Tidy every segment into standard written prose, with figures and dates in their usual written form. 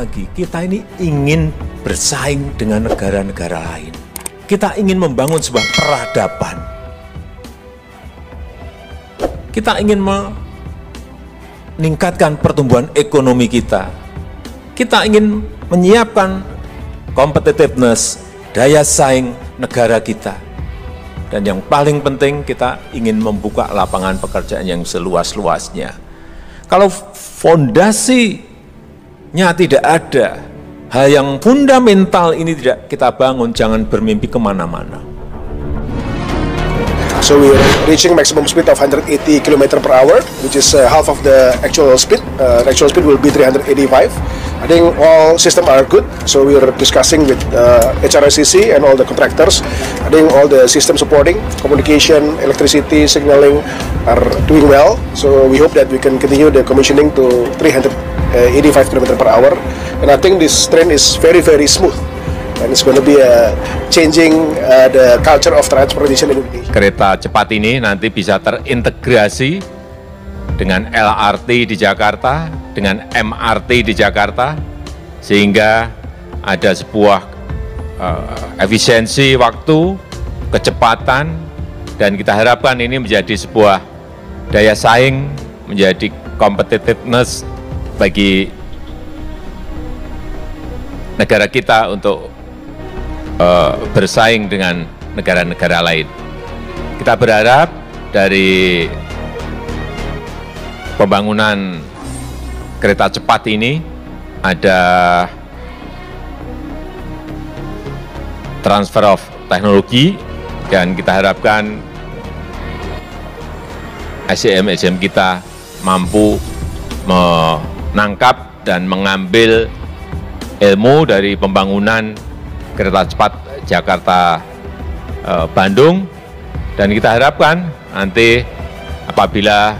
lagi, kita ini ingin bersaing dengan negara-negara lain. Kita ingin membangun sebuah peradaban. Kita ingin meningkatkan pertumbuhan ekonomi kita. Kita ingin menyiapkan competitiveness, daya saing negara kita. Dan yang paling penting, kita ingin membuka lapangan pekerjaan yang seluas-luasnya. Kalau fondasinya tidak ada, hal yang fundamental ini tidak kita bangun, jangan bermimpi kemana-mana. So we are reaching maximum speed of 180 km per hour, which is half of the actual speed. The actual speed will be 385. I think all systems are good. So we are discussing with HRSCC and all the contractors. I think all the system supporting, communication, electricity, signaling are doing well. So we hope that we can continue the commissioning to 385 km per hour. And I think this train is very, very smooth. And it's going to be changing the culture of transportation in Indonesia. Kereta cepat ini nanti bisa terintegrasi dengan LRT di Jakarta, dengan MRT di Jakarta, sehingga ada sebuah efisiensi waktu, kecepatan, dan kita harapkan ini menjadi sebuah daya saing, menjadi competitiveness bagi negara kita untuk bersaing dengan negara-negara lain. Kita berharap dari pembangunan kereta cepat ini ada transfer of teknologi, dan kita harapkan SDM kita mampu menangkap dan mengambil ilmu dari pembangunan kereta cepat Jakarta-Bandung, dan kita harapkan nanti apabila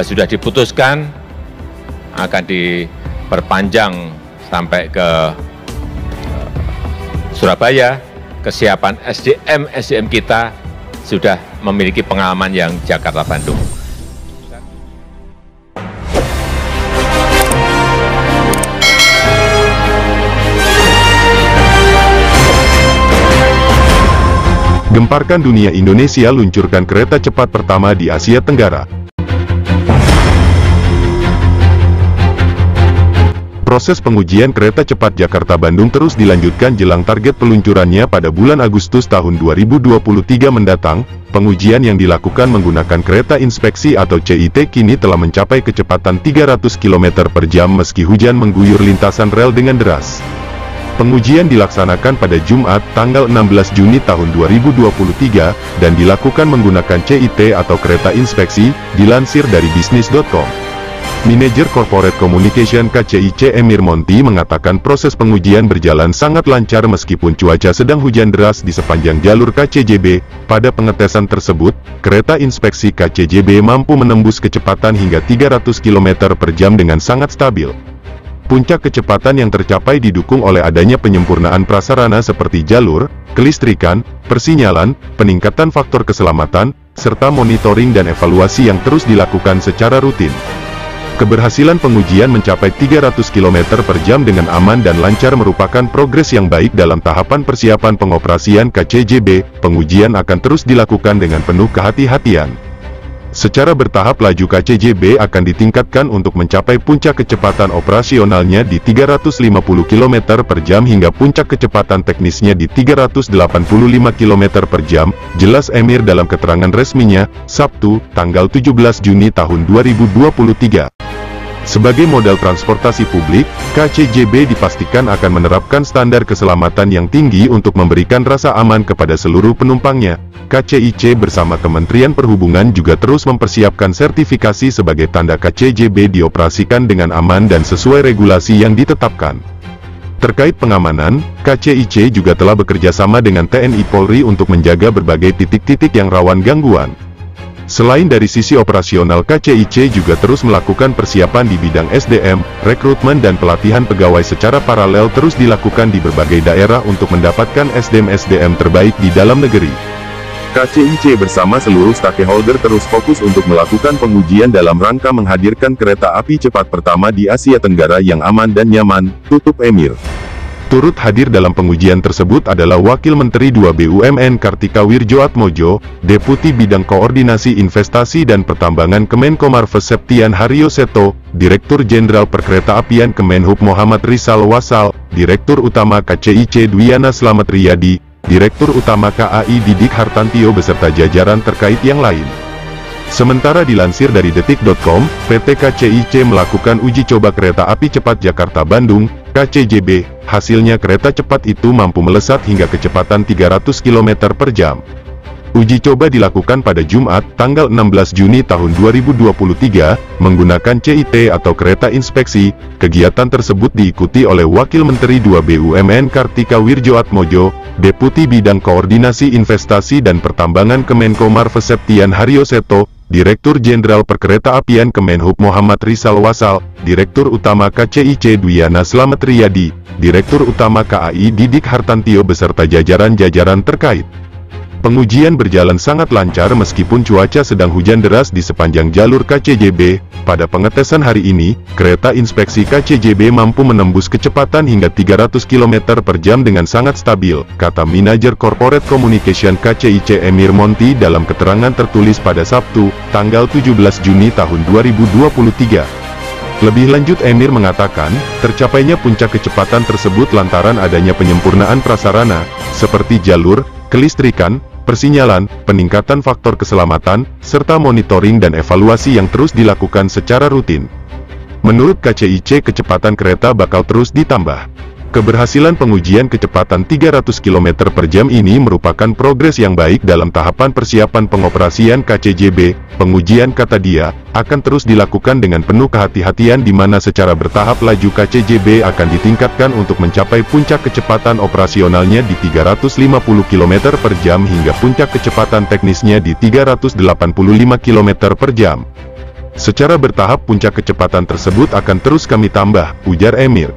sudah diputuskan akan diperpanjang sampai ke Surabaya. Kesiapan SDM kita sudah memiliki pengalaman yang Jakarta-Bandung. Gemparkan dunia, Indonesia luncurkan kereta cepat pertama di Asia Tenggara. Proses pengujian kereta cepat Jakarta-Bandung terus dilanjutkan jelang target peluncurannya pada bulan Agustus tahun 2023 mendatang. Pengujian yang dilakukan menggunakan kereta inspeksi atau CIT kini telah mencapai kecepatan 300 km per jam meski hujan mengguyur lintasan rel dengan deras. Pengujian dilaksanakan pada Jumat, tanggal 16 Juni tahun 2023, dan dilakukan menggunakan CIT atau kereta inspeksi, dilansir dari bisnis.com. Manajer Corporate Communication KCIC Emir Monti mengatakan proses pengujian berjalan sangat lancar meskipun cuaca sedang hujan deras di sepanjang jalur KCJB. Pada pengetesan tersebut, kereta inspeksi KCJB mampu menembus kecepatan hingga 300 km per jam dengan sangat stabil. Puncak kecepatan yang tercapai didukung oleh adanya penyempurnaan prasarana seperti jalur, kelistrikan, persinyalan, peningkatan faktor keselamatan, serta monitoring dan evaluasi yang terus dilakukan secara rutin. Keberhasilan pengujian mencapai 300 km per jam dengan aman dan lancar merupakan progres yang baik dalam tahapan persiapan pengoperasian KCJB. Pengujian akan terus dilakukan dengan penuh kehati-hatian. Secara bertahap laju KCJB akan ditingkatkan untuk mencapai puncak kecepatan operasionalnya di 350 km per jam hingga puncak kecepatan teknisnya di 385 km per jam, jelas Emir dalam keterangan resminya, Sabtu, tanggal 17 Juni tahun 2023. Sebagai modal transportasi publik, KCJB dipastikan akan menerapkan standar keselamatan yang tinggi untuk memberikan rasa aman kepada seluruh penumpangnya. KCIC bersama Kementerian Perhubungan juga terus mempersiapkan sertifikasi sebagai tanda KCJB dioperasikan dengan aman dan sesuai regulasi yang ditetapkan. Terkait pengamanan, KCIC juga telah bekerja sama dengan TNI Polri untuk menjaga berbagai titik-titik yang rawan gangguan. Selain dari sisi operasional, KCIC juga terus melakukan persiapan di bidang SDM, rekrutmen dan pelatihan pegawai secara paralel terus dilakukan di berbagai daerah untuk mendapatkan SDM-SDM terbaik di dalam negeri. KCIC bersama seluruh stakeholder terus fokus untuk melakukan pengujian dalam rangka menghadirkan kereta api cepat pertama di Asia Tenggara yang aman dan nyaman, tutup Emir. Turut hadir dalam pengujian tersebut adalah Wakil Menteri 2 BUMN Kartika Wirjoatmojo, Deputi Bidang Koordinasi Investasi dan Pertambangan Kemenko Marves Septian Haryoseto, Direktur Jenderal Perkeretaapian Kemenhub Muhammad Rizal Wasal, Direktur Utama KCIC Dwiana Slamet Riyadi, Direktur Utama KAI Didik Hartantio beserta jajaran terkait yang lain. Sementara dilansir dari detik.com, PT KCIC melakukan uji coba kereta api cepat Jakarta-Bandung, KCJB, hasilnya kereta cepat itu mampu melesat hingga kecepatan 300 km per jam. Uji coba dilakukan pada Jumat, tanggal 16 Juni tahun 2023, menggunakan CIT atau kereta inspeksi. Kegiatan tersebut diikuti oleh Wakil Menteri 2 BUMN Kartika Wirjoatmojo, Deputi Bidang Koordinasi Investasi dan Pertambangan Kemenko Marves Septian Haryoseto, Direktur Jenderal Perkeretaapian Kemenhub Muhammad Rizal Wasal, Direktur Utama KCIC Dwiana Slamet Riyadi, Direktur Utama KAI Didik Hartantio beserta jajaran-jajaran terkait. Pengujian berjalan sangat lancar meskipun cuaca sedang hujan deras di sepanjang jalur KCJB. Pada pengetesan hari ini, kereta inspeksi KCJB mampu menembus kecepatan hingga 300 km per jam dengan sangat stabil, kata Manajer Corporate Communication KCIC Emir Monti dalam keterangan tertulis pada Sabtu, tanggal 17 Juni tahun 2023. Lebih lanjut Emir mengatakan, tercapainya puncak kecepatan tersebut lantaran adanya penyempurnaan prasarana, seperti jalur, kelistrikan, persinyalan, peningkatan faktor keselamatan, serta monitoring dan evaluasi yang terus dilakukan secara rutin. Menurut KCIC kecepatan kereta bakal terus ditambah. Keberhasilan pengujian kecepatan 300 km per jam ini merupakan progres yang baik dalam tahapan persiapan pengoperasian KCJB. Pengujian, kata dia, akan terus dilakukan dengan penuh kehati-hatian di mana secara bertahap laju KCJB akan ditingkatkan untuk mencapai puncak kecepatan operasionalnya di 350 km per jam hingga puncak kecepatan teknisnya di 385 km per jam. Secara bertahap puncak kecepatan tersebut akan terus kami tambah, ujar Emir.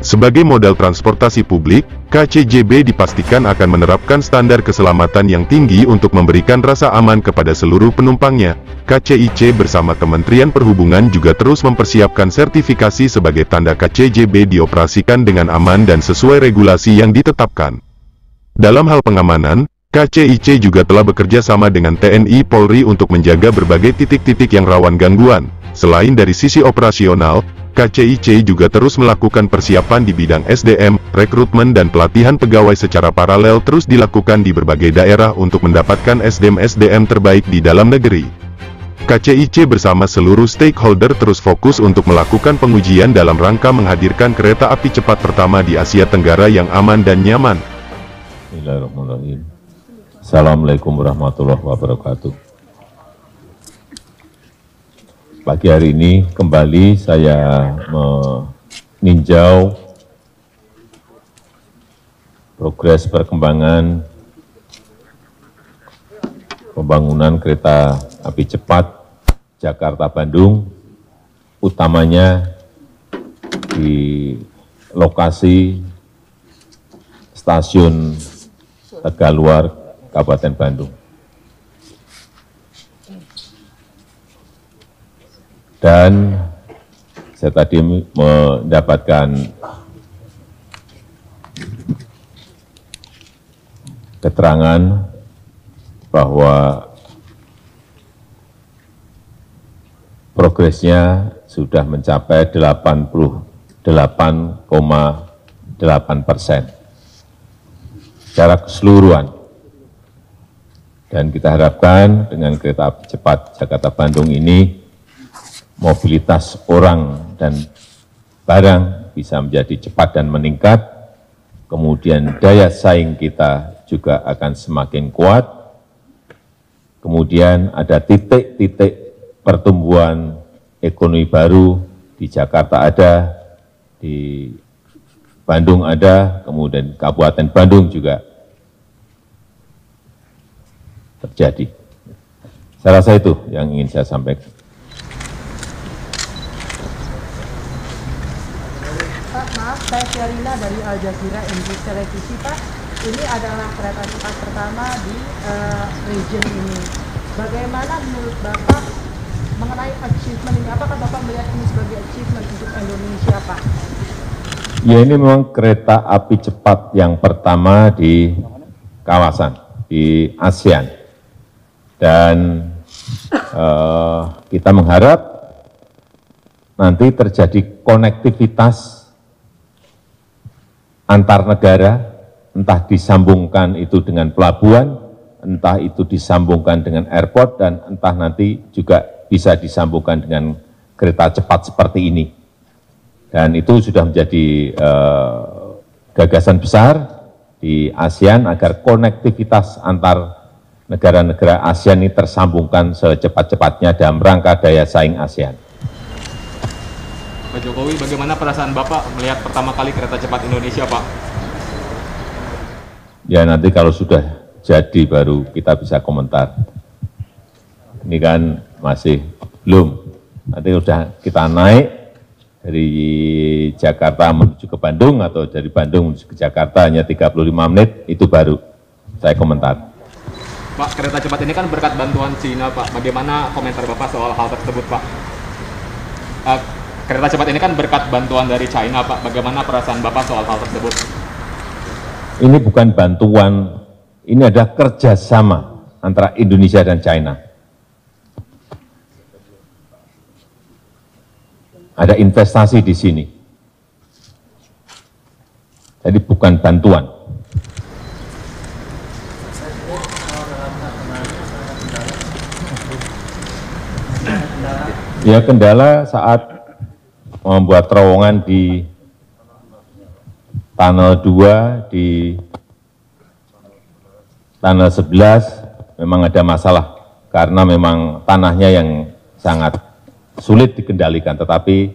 Sebagai modal transportasi publik, KCJB dipastikan akan menerapkan standar keselamatan yang tinggi untuk memberikan rasa aman kepada seluruh penumpangnya. KCIC bersama Kementerian Perhubungan juga terus mempersiapkan sertifikasi sebagai tanda KCJB dioperasikan dengan aman dan sesuai regulasi yang ditetapkan. Dalam hal pengamanan, KCIC juga telah bekerja sama dengan TNI Polri untuk menjaga berbagai titik-titik yang rawan gangguan. Selain dari sisi operasional, KCIC juga terus melakukan persiapan di bidang SDM, rekrutmen dan pelatihan pegawai secara paralel terus dilakukan di berbagai daerah untuk mendapatkan SDM terbaik di dalam negeri. KCIC bersama seluruh stakeholder terus fokus untuk melakukan pengujian dalam rangka menghadirkan kereta api cepat pertama di Asia Tenggara yang aman dan nyaman. Bismillahirrahmanirrahim. Assalamualaikum warahmatullahi wabarakatuh. Pagi hari ini kembali saya meninjau progres perkembangan pembangunan kereta api cepat Jakarta-Bandung, utamanya di lokasi stasiun Tegaluar, Kabupaten Bandung. Dan saya tadi mendapatkan keterangan bahwa progresnya sudah mencapai 88,8% secara keseluruhan. Dan kita harapkan dengan kereta api cepat Jakarta-Bandung ini, mobilitas orang dan barang bisa menjadi cepat dan meningkat, kemudian daya saing kita juga akan semakin kuat, kemudian ada titik-titik pertumbuhan ekonomi baru, di Jakarta ada, di Bandung ada, kemudian Kabupaten Bandung juga terjadi. Saya rasa itu yang ingin saya sampaikan. Pak, maaf, saya Syarina dari Al Jazeera Inggris Televisi, Pak. ini adalah kereta cepat pertama di region ini. Bagaimana menurut Bapak mengenai achievement ini? Apakah Bapak melihat ini sebagai achievement untuk Indonesia, Pak? Ya, ini memang kereta api cepat yang pertama di kawasan, di ASEAN. Dan kita mengharap nanti terjadi konektivitas antar negara, entah disambungkan itu dengan pelabuhan, entah itu disambungkan dengan airport, dan entah nanti juga bisa disambungkan dengan kereta cepat seperti ini. Dan itu sudah menjadi gagasan besar di ASEAN agar konektivitas antar negara-negara ASEAN ini tersambungkan secepat-cepatnya dalam rangka daya saing ASEAN. Pak Jokowi, bagaimana perasaan Bapak melihat pertama kali kereta cepat Indonesia, Pak? Ya, nanti kalau sudah jadi baru kita bisa komentar. Ini kan masih belum. Nanti sudah kita naik dari Jakarta menuju ke Bandung atau dari Bandung menuju ke Jakarta hanya 35 menit, itu baru saya komentar. Pak, kereta cepat ini kan berkat bantuan Cina, Pak. Bagaimana komentar Bapak soal hal tersebut, Pak? Kereta cepat ini kan berkat bantuan dari China, Pak. Bagaimana perasaan Bapak soal hal tersebut? Ini bukan bantuan, ini ada kerjasama antara Indonesia dan China. Ada investasi di sini. Jadi bukan bantuan. Ya, kendala saat membuat terowongan di Tunnel 2, di Tunnel 11 memang ada masalah karena memang tanahnya yang sangat sulit dikendalikan, tetapi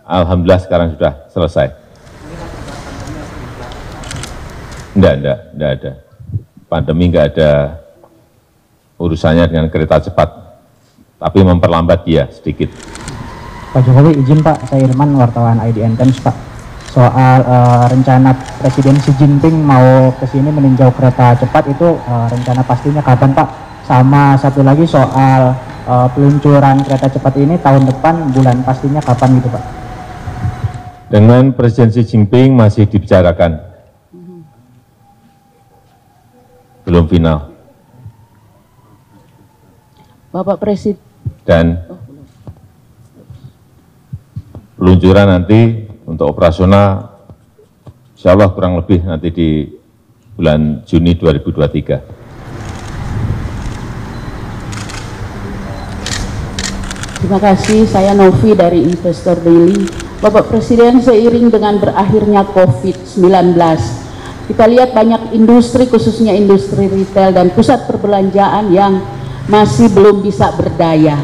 alhamdulillah sekarang sudah selesai. Enggak ada. Pandemi enggak ada urusannya dengan kereta cepat, tapi memperlambat dia sedikit. Pak Jokowi, izin Pak, saya Irman, wartawan IDN Times, Pak. Soal rencana Presiden Xi Jinping mau ke sini meninjau kereta cepat itu rencana pastinya kapan, Pak? Sama satu lagi soal peluncuran kereta cepat ini tahun depan, bulan pastinya kapan gitu, Pak? Dengan Presiden Xi Jinping masih dibicarakan, belum final. Bapak Presiden. Dan peluncuran nanti untuk operasional, insya Allah kurang lebih nanti di bulan Juni 2023. Terima kasih, saya Novi dari Investor Daily. Bapak Presiden, seiring dengan berakhirnya COVID-19, kita lihat banyak industri, khususnya industri retail dan pusat perbelanjaan yang masih belum bisa berdaya.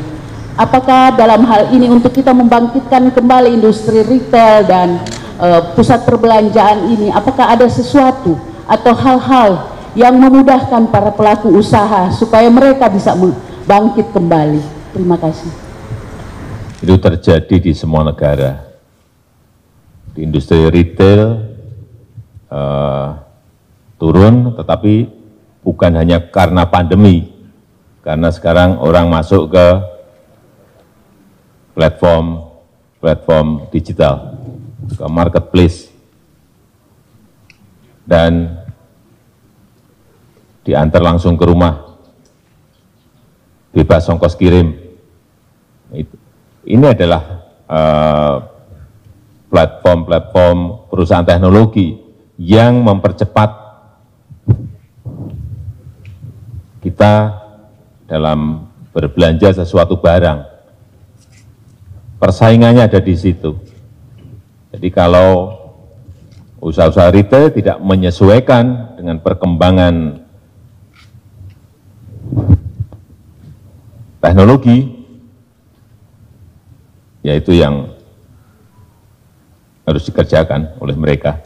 Apakah dalam hal ini untuk kita membangkitkan kembali industri retail dan pusat perbelanjaan ini, apakah ada sesuatu atau hal-hal yang memudahkan para pelaku usaha supaya mereka bisa bangkit kembali? Terima kasih. Itu terjadi di semua negara. Di industri retail turun, tetapi bukan hanya karena pandemi, karena sekarang orang masuk ke platform digital, ke marketplace, dan diantar langsung ke rumah, bebas ongkos kirim. Ini adalah platform perusahaan teknologi yang mempercepat kita dalam berbelanja sesuatu barang. Persaingannya ada di situ. Jadi kalau usaha-usaha retail tidak menyesuaikan dengan perkembangan teknologi, yaitu yang harus dikerjakan oleh mereka.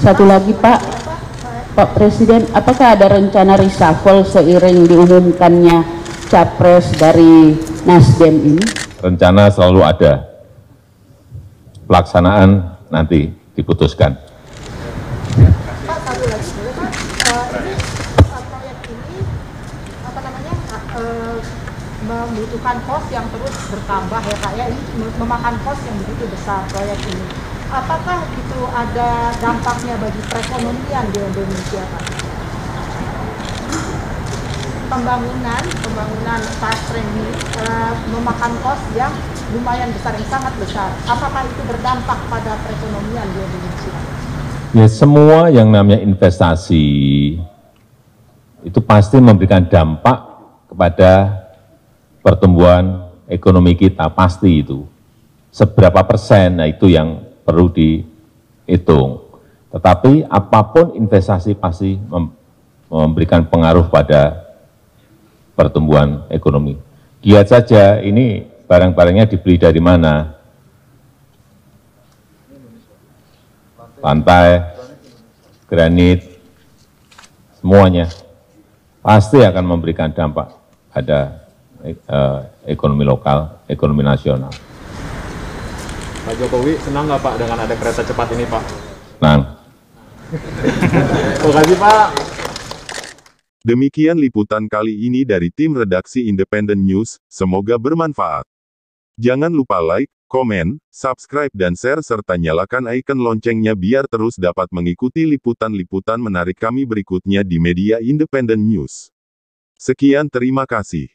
Satu lagi Pak Presiden, apakah ada rencana reshuffle seiring diumumkannya capres dari Nasdem ini? Rencana selalu ada, pelaksanaan nanti diputuskan. Pak, satu lagi boleh Pak? Ini proyek ini apa namanya membutuhkan kos yang terus bertambah ya Pak ya, ini memakan kos yang begitu besar proyek ini. Apakah itu ada dampaknya bagi perekonomian di Indonesia Pak? Pembangunan fast train ini memakan kos yang lumayan besar, yang sangat besar. Apakah itu berdampak pada perekonomian di Indonesia? Ya, semua yang namanya investasi itu pasti memberikan dampak kepada pertumbuhan ekonomi kita, pasti itu. Seberapa persen, nah itu yang perlu dihitung. Tetapi apapun investasi pasti memberikan pengaruh pada pertumbuhan ekonomi. Lihat saja ini barang-barangnya dibeli dari mana. Lantai, granit, semuanya pasti akan memberikan dampak pada ekonomi lokal, ekonomi nasional. Pak Jokowi senang nggak Pak dengan ada kereta cepat ini Pak? Senang. Terima kasih Pak. Demikian liputan kali ini dari tim redaksi Independent News, semoga bermanfaat. Jangan lupa like, komen, subscribe dan share serta nyalakan icon loncengnya biar terus dapat mengikuti liputan-liputan menarik kami berikutnya di media Independent News. Sekian terima kasih.